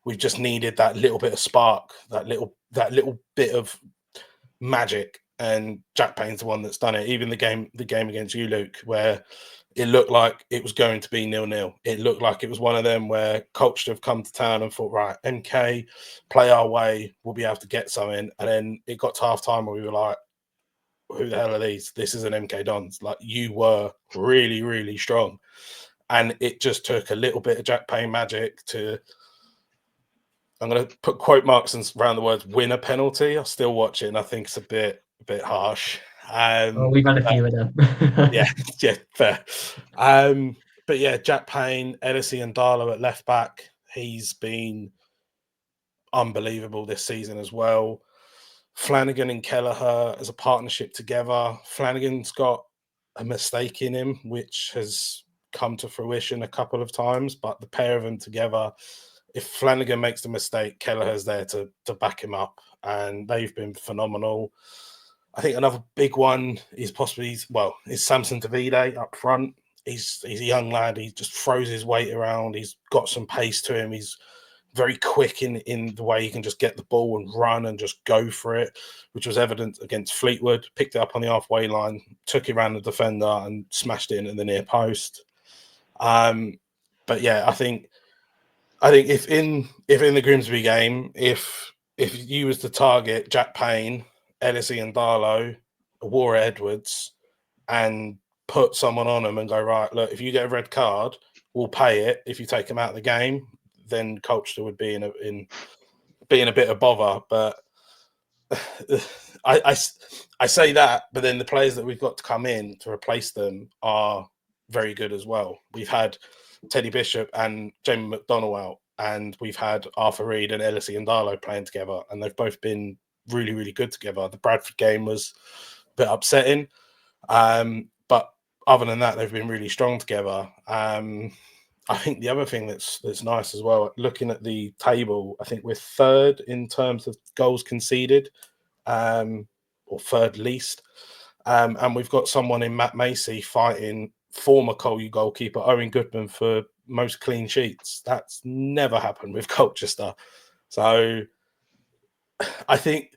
we've just needed that little bit of spark, that little bit of magic, and Jack Payne's the one that's done it. Even the game against you, Luke, where it looked like it was going to be 0-0. It looked like it was one of them where Colchester have come to town and thought, right, MK, play our way, we'll be able to get something. And then it got to half time where we were like, who the hell are these? This is an MK Dons. Like, you were really strong. And it just took a little bit of Jack Payne magic to, I'm going to put quote marks around the words, win a penalty. I'll still watch it, and I think it's a bit harsh. We've had a few of them. yeah, fair. But yeah, Jack Payne, Edison and Darlow at left back. He's been unbelievable this season as well. Flanagan and Kelleher as a partnership together. Flanagan's got a mistake in him, which has come to fruition a couple of times, but the pair of them together, if Flanagan makes the mistake, Kelleher's there to back him up, and they've been phenomenal. I think another big one is possibly, is Samson Davide up front. He's a young lad. He just throws his weight around. He's got some pace to him. He's very quick in the way he can just get the ball and run and just go for it, which was evident against Fleetwood. Picked it up on the halfway line, took it around the defender and smashed it into the near post. But yeah, I think if in the Grimsby game, if you was to target Jack Payne, Ellisy and Darlow, Warren Edwards, and put someone on them and go, right, look, if you get a red card, we'll pay it. If you take them out of the game, then Colchester would be in a bit of bother. But I say that, but then the players that we've got to come in to replace them are very good as well. We've had Teddy Bishop and Jamie McDonnell out, and we've had Arthur Reed and Ellisy and Darlow playing together, and they've both been really, really good together. The Bradford game was a bit upsetting, but other than that, they've been really strong together. I think the other thing that's nice as well, looking at the table, I think we're third in terms of goals conceded, or third least. And we've got someone in Matt Macy fighting former Colchester goalkeeper Owen Goodman for most clean sheets. That's never happened with Colchester. So I think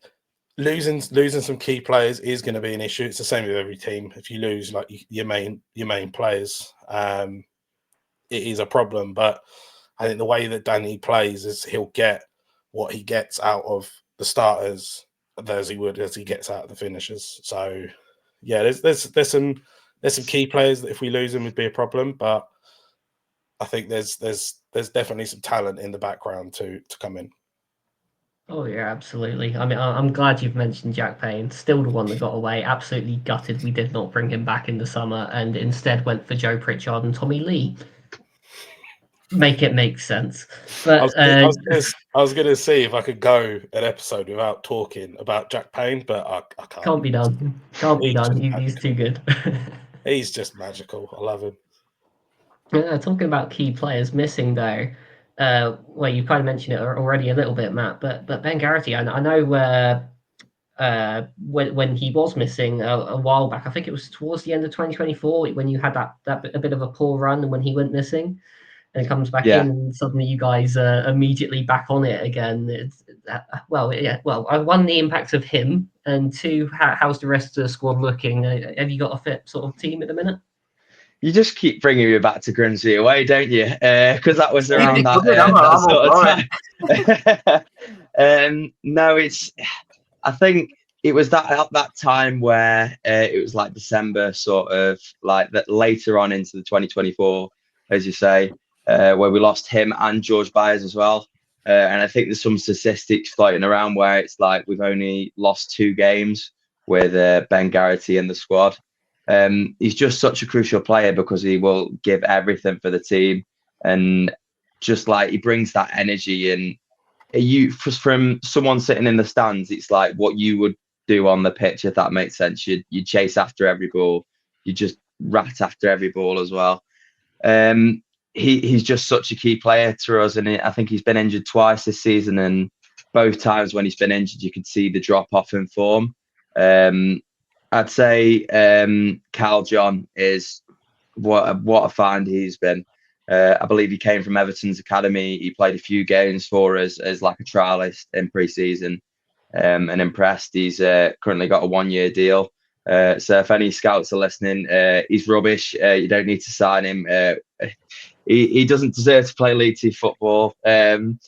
losing some key players is going to be an issue. It's the same with every team. If you lose like your main players, it is a problem. But I think the way that Danny plays is he'll get what he gets out of the starters as he gets out of the finishers. So yeah, there's some key players that if we lose them would be a problem. But I think there's definitely some talent in the background to come in. Oh yeah, absolutely. I mean, I'm glad you've mentioned Jack Payne. Still the one that got away. Absolutely gutted we did not bring him back in the summer and instead went for Joe Pritchard and Tommy Lee. Make it make sense. But I was going to see if I could go an episode without talking about Jack Payne, but I can't. Can't be done. Can't be done. He's too good. He's just magical. I love him. Talking about key players missing though, well, you kind of mentioned it already a little bit, Matt. But Ben Garrity, I know when he was missing a while back, I think it was towards the end of 2024 when you had that a bit of a poor run, and when he went missing, and he comes back in, and suddenly you guys are immediately back on it again. Well, one, the impact of him, and two, how's the rest of the squad looking? Have you got a fit sort of team at the minute? You just keep bringing me back to Grimsby away, don't you? Because that was around that sort of time. No, I think it was at that time where it was like December, sort of like that later on into the 2024, as you say, where we lost him and George Byers as well. And I think there's some statistics floating around where it's like we've only lost 2 games with Ben Garrity in the squad. He's just such a crucial player because he will give everything for the team, and just like he brings that energy. And from someone sitting in the stands, it's like what you would do on the pitch, if that makes sense. You chase after every ball, you just rat after every ball as well. He's just such a key player to us, and I think he's been injured twice this season, and both times when he's been injured, you could see the drop off in form. I'd say Carl John is what a find he's been. I believe he came from Everton's academy. He played a few games for us as like a trialist in pre-season, and impressed. He's currently got a 1-year deal. So if any scouts are listening, he's rubbish. You don't need to sign him. He doesn't deserve to play League Two football. He's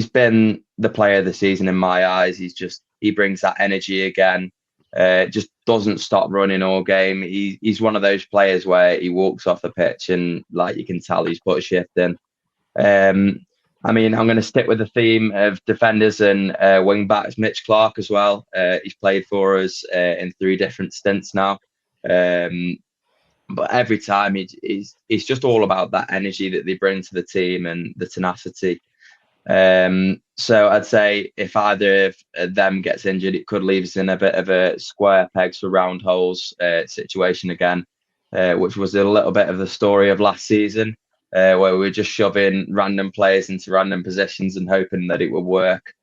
been the player of the season in my eyes. He brings that energy again. Just doesn't stop running all game. He's one of those players where he walks off the pitch and like you can tell he's put a shift in. I mean, I'm going to stick with the theme of defenders and wing backs. Mitch Clark as well. He's played for us in 3 different stints now. But every time he's just all about that energy that they bring to the team and the tenacity. So I'd say if either of them gets injured, it could leave us in a bit of a square pegs for round holes situation again, which was a little bit of the story of last season, where we were just shoving random players into random positions and hoping that it would work.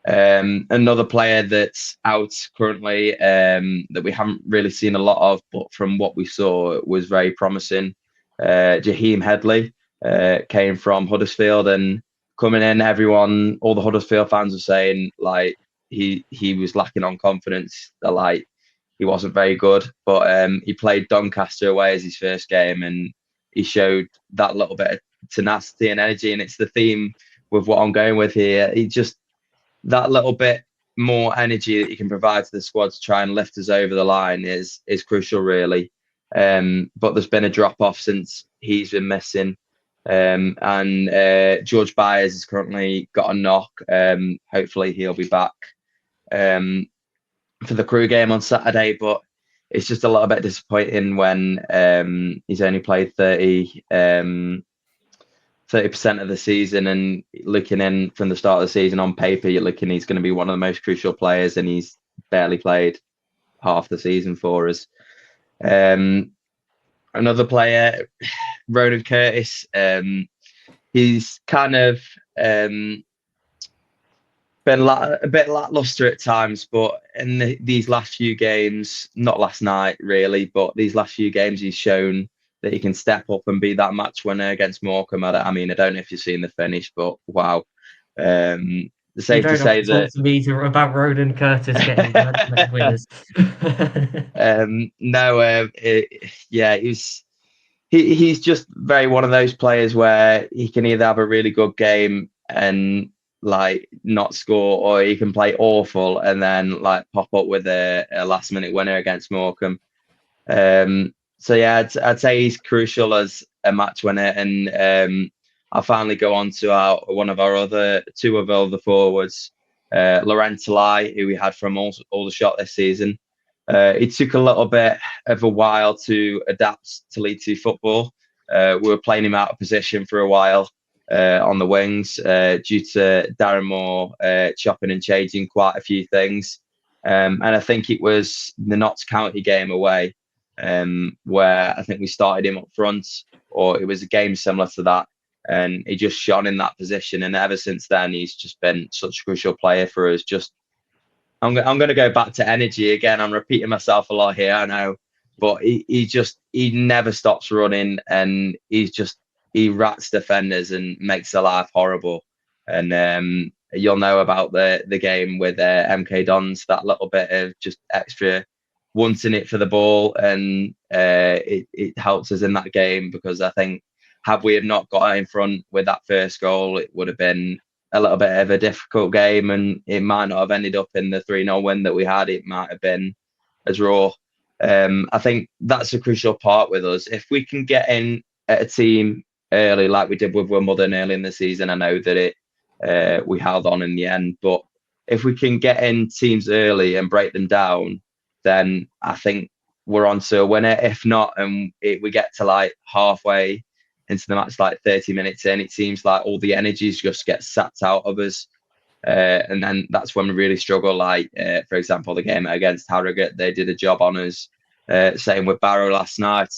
Another player that's out currently that we haven't really seen a lot of, but from what we saw, it was very promising. Jaheim Headley came from Huddersfield, and coming in, all the Huddersfield fans were saying like he was lacking on confidence, like he wasn't very good. But he played Doncaster away as his first game, and he showed that little bit of tenacity and energy. And it's the theme with what I'm going with here. He just that little bit more energy that you can provide to the squad to try and lift us over the line is crucial, really. But there's been a drop off since he's been missing. And George Byers has currently got a knock. Hopefully he'll be back for the Crew game on Saturday. But it's just a little bit disappointing when he's only played 30% of the season, and looking in from the start of the season on paper, you're looking he's going to be one of the most crucial players, and he's barely played half the season for us. Another player, Ronan Curtis, he's kind of been a bit lackluster at times, but in these last few games, not last night really, but these last few games, he's shown that he can step up and be that match winner against Morecambe. I mean, I don't know if you've seen the finish, but wow. Safe to say that to me about Ronan Curtis getting match winners. He's just very one of those players where he can either have a really good game and like not score, or he can play awful and then like pop up with a last minute winner against Morecambe. So yeah, I'd say he's crucial as a match winner. And I'll finally go on to one of our other two of the forwards, Laurent Talai, who we had from Aldershot this season. It took a little bit of a while to adapt to League Two football. We were playing him out of position for a while on the wings due to Darren Moore chopping and changing quite a few things. And I think it was the Notts County game away where I think we started him up front, or it was a game similar to that, and he just shone in that position. And ever since then, he's just been such a crucial player for us. I'm going to go back to energy again. I'm repeating myself a lot here, I know, but he never stops running, and he rats defenders and makes their life horrible. And you'll know about the game with MK Dons, that little bit of just extra wanting it for the ball, and it helps us in that game, because I think had we have not got in front with that first goal, it would have been a little bit of a difficult game, and it might not have ended up in the 3-0 win that we had. It might have been a draw. I think that's a crucial part with us. If we can get in at a team early, like we did with Wimbledon early in the season, I know that we held on in the end, but if we can get in teams early and break them down, then I think we're on to a winner. If not, and we get to like halfway into the match, like 30 minutes in, it seems like all the energies just get sapped out of us. And then that's when we really struggle. Like, for example, the game against Harrogate, they did a job on us. Same with Barrow last night.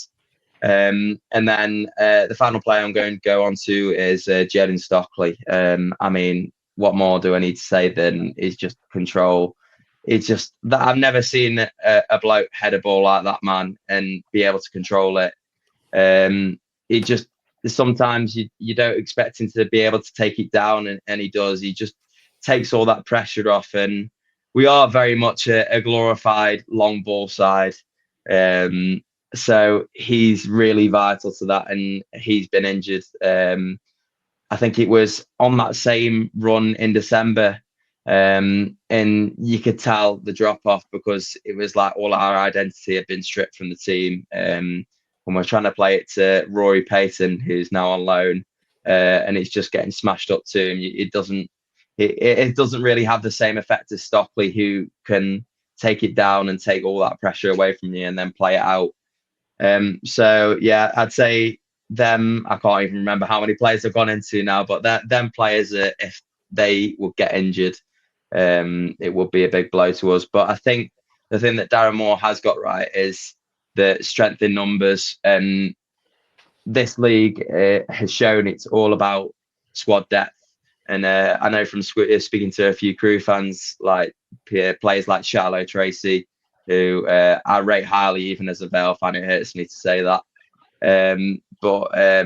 And then the final player I'm going to go on to is Jaden Stockley. I mean, what more do I need to say than is just control. It's just that I've never seen a bloke head a ball like that, man, and be able to control it. It just, sometimes you don't expect him to be able to take it down, and he does. He just takes all that pressure off, and we are very much a glorified long ball side. So he's really vital to that, and he's been injured. I think it was on that same run in December, and you could tell the drop off, because it was like all our identity had been stripped from the team. When we're trying to play it to Rory Payton, who's now on loan, and it's just getting smashed up to him. It doesn't really have the same effect as Stockley, who can take it down and take all that pressure away from you and then play it out. So yeah, I'd say them. I can't even remember how many players have gone into now, but them players, if they would get injured, it would be a big blow to us. But I think the thing that Darren Moore has got right is the strength in numbers, and this league has shown it's all about squad depth. And I know from speaking to a few Crew fans, like players like Charlo Tracy, who I rate highly even as a Vale fan. It hurts me to say that. But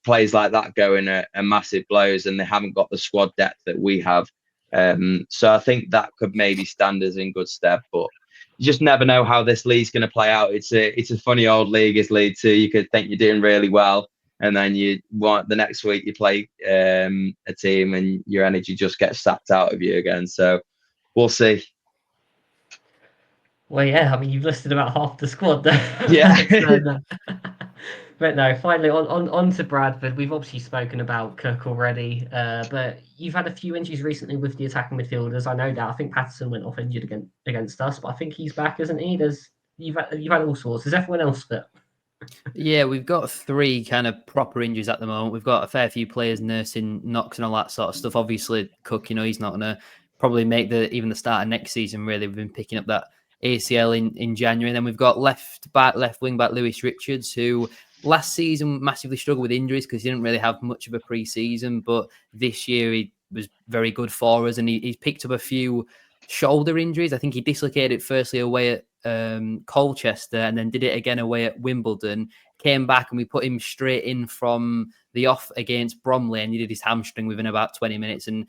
players like that go in a massive blows, and they haven't got the squad depth that we have. So I think that could maybe stand us in good stead. But you just never know how this league's going to play out. It's a funny old league, is League Two. You could think you're doing really well, and then the next week you play a team, and your energy just gets sapped out of you again. So we'll see. Well, yeah, I mean, you've listed about half the squad there. Yeah. But no, finally, on to Bradford. We've obviously spoken about Cook already, but you've had a few injuries recently with the attacking midfielders. I know that. I think Patterson went off injured against us, but I think he's back, isn't he? You've had all sorts. Is everyone else fit? Yeah, we've got 3 kind of proper injuries at the moment. We've got a fair few players nursing knocks and all that sort of stuff. Obviously, Cook, he's not going to probably make even the start of next season, really. We've been picking up that ACL in January. And then we've got left wing back Lewis Richards, who last season massively struggled with injuries because he didn't really have much of a pre-season. But this year he was very good for us, and he's picked up a few shoulder injuries. I think he dislocated firstly away at Colchester and then did it again away at Wimbledon. Came back and we put him straight in from the off against Bromley, and he did his hamstring within about 20 minutes, and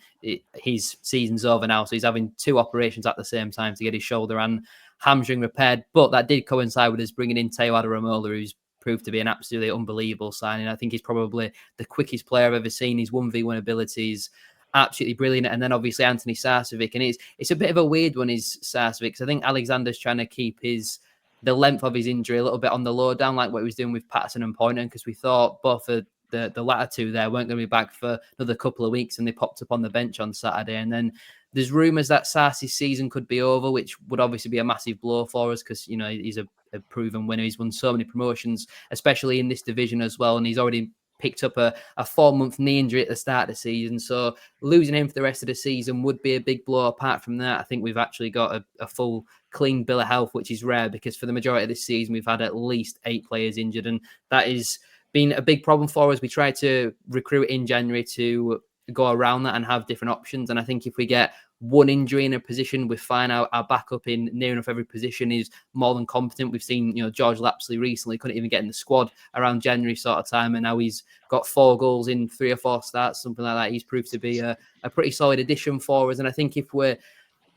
his season's over now. So he's having 2 operations at the same time to get his shoulder and hamstring repaired. But that did coincide with us bringing in Teo Adaramola, who's proved to be an absolutely unbelievable signing. I think he's probably the quickest player I've ever seen. His 1v1 abilities absolutely brilliant. And then obviously Anthony Sarcevic, and it's a bit of a weird one, is Sarcevic, because I think Alexander's trying to keep the length of his injury a little bit on the low down, like what he was doing with Patterson and Poynton, because we thought both of the latter 2 there weren't going to be back for another couple of weeks, and they popped up on the bench on Saturday. And then there's rumours that Sarce's season could be over, which would obviously be a massive blow for us, because he's a proven winner. He's won so many promotions, especially in this division as well, and he's already picked up a 4-month knee injury at the start of the season. So losing him for the rest of the season would be a big blow. Apart from that, I think we've actually got a full clean bill of health, which is rare, because for the majority of this season, we've had at least 8 players injured. And that has been a big problem for us. We tried to recruit in January to go around that and have different options. And I think if we get one injury in a position, we're fine. Our backup in near enough every position is more than competent. We've seen, George Lapsley recently couldn't even get in the squad around January sort of time, and now he's got 4 goals in 3 or 4 starts, something like that. He's proved to be a pretty solid addition for us. And I think if we're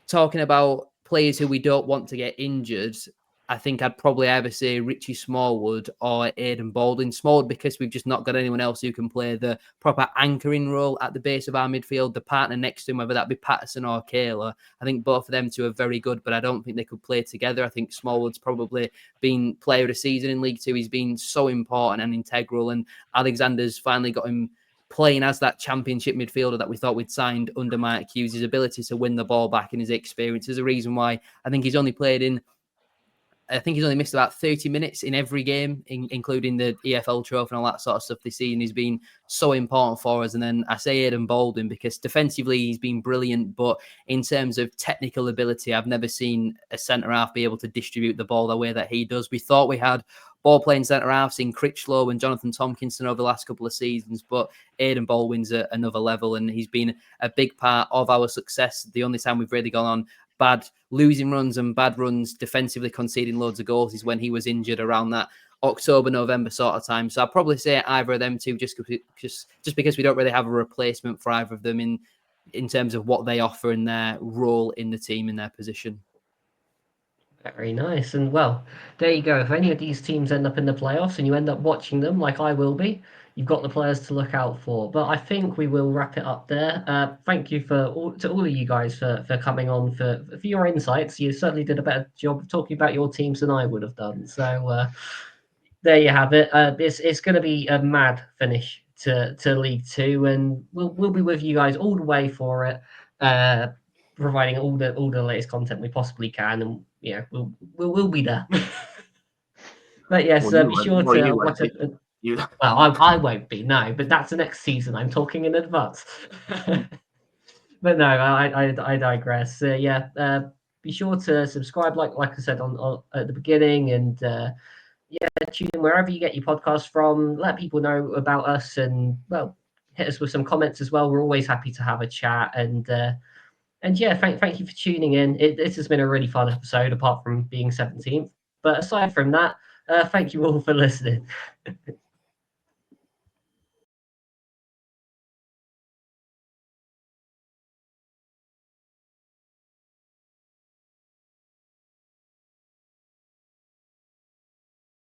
talking about players who we don't want to get injured, I think I'd probably either say Richie Smallwood or Aidan Baldwin. Smallwood, because we've just not got anyone else who can play the proper anchoring role at the base of our midfield. The partner next to him, whether that be Patterson or Kayla, I think both of them 2 are very good, but I don't think they could play together. I think Smallwood's probably been player of the season in League Two. He's been so important and integral, and Alexander's finally got him playing as that championship midfielder that we thought we'd signed under Mike Hughes. His ability to win the ball back and his experience is a reason why I think he's only missed about 30 minutes in every game, including the EFL trophy and all that sort of stuff this season. He's been so important for us. And then I say Aidan Baldwin because defensively he's been brilliant, but in terms of technical ability, I've never seen a centre-half be able to distribute the ball the way that he does. We thought we had ball-playing centre-halves in Critchlow and Jonathan Tompkinson over the last couple of seasons, but Aidan Baldwin's at another level, and he's been a big part of our success. The only time we've really gone on bad losing runs and bad runs defensively, conceding loads of goals, is when he was injured around that October, November sort of time. So I'd probably say either of them 2, just because we don't really have a replacement for either of them in terms of what they offer in their role in the team, in their position. Very nice. And well, there you go. If any of these teams end up in the playoffs and you end up watching them, like I will be, you've got the players to look out for. But I think we will wrap it up there. Thank you to all of you guys for coming on, for your insights. You certainly did a better job of talking about your teams than I would have done. So there you have it. It's going to be a mad finish to League Two, and we'll be with you guys all the way for it, providing all the latest content we possibly can, and we'll be there. But yes, be sure to watch it. Well, I won't be, no, but that's the next season. I'm talking in advance. But no, I digress. Be sure to subscribe, like I said on at the beginning, and tune in wherever you get your podcast from. Let people know about us, and well, hit us with some comments as well. We're always happy to have a chat. And yeah, thank you for tuning in. This has been a really fun episode, apart from being 17th. But aside from that, thank you all for listening.